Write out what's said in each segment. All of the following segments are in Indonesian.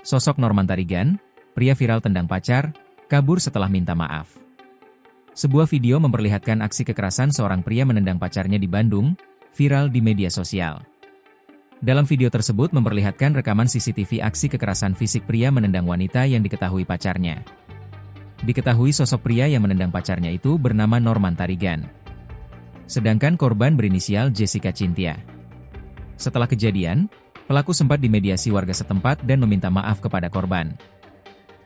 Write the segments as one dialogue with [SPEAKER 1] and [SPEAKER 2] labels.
[SPEAKER 1] Sosok Norman Tarigan, pria viral tendang pacar, kabur setelah minta maaf. Sebuah video memperlihatkan aksi kekerasan seorang pria menendang pacarnya di Bandung, viral di media sosial. Dalam video tersebut memperlihatkan rekaman CCTV aksi kekerasan fisik pria menendang wanita yang diketahui pacarnya. Diketahui sosok pria yang menendang pacarnya itu bernama Norman Tarigan. Sedangkan korban berinisial Jessica Cynthia. Setelah kejadian, pelaku sempat dimediasi warga setempat dan meminta maaf kepada korban.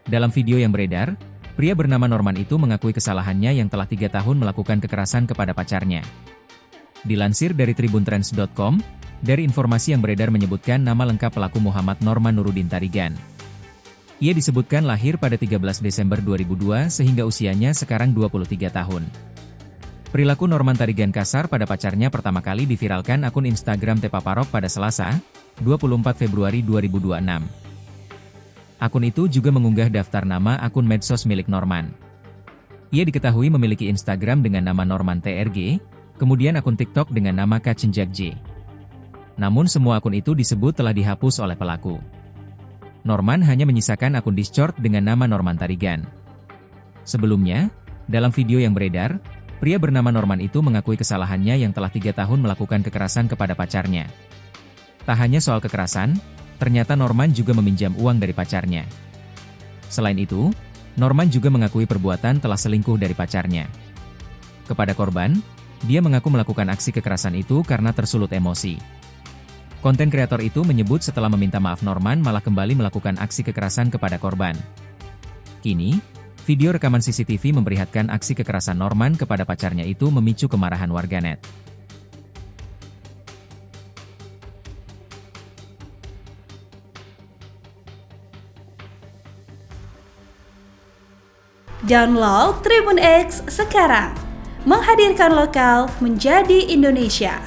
[SPEAKER 1] Dalam video yang beredar, pria bernama Norman itu mengakui kesalahannya yang telah 3 tahun melakukan kekerasan kepada pacarnya. Dilansir dari tribuntrends.com, dari informasi yang beredar menyebutkan nama lengkap pelaku Muhammad Norman Nurudin Tarigan. Ia disebutkan lahir pada 13 Desember 2002 sehingga usianya sekarang 23 tahun. Perilaku Norman Tarigan kasar pada pacarnya pertama kali diviralkan akun Instagram Tepaparok pada Selasa, 24 Februari 2026. Akun itu juga mengunggah daftar nama akun medsos milik Norman. Ia diketahui memiliki Instagram dengan nama Norman TRG, kemudian akun TikTok dengan nama Kacenjak J. Namun semua akun itu disebut telah dihapus oleh pelaku. Norman hanya menyisakan akun Discord dengan nama Norman Tarigan. Sebelumnya, dalam video yang beredar, pria bernama Norman itu mengakui kesalahannya yang telah 3 tahun melakukan kekerasan kepada pacarnya. Tak hanya soal kekerasan, ternyata Norman juga meminjam uang dari pacarnya. Selain itu, Norman juga mengakui perbuatan telah selingkuh dari pacarnya. Kepada korban, dia mengaku melakukan aksi kekerasan itu karena tersulut emosi. Konten kreator itu menyebut setelah meminta maaf Norman malah kembali melakukan aksi kekerasan kepada korban. Kini, video rekaman CCTV memperlihatkan aksi kekerasan Norman kepada pacarnya itu memicu kemarahan warganet.
[SPEAKER 2] Download Tribun X sekarang, menghadirkan lokal menjadi Indonesia.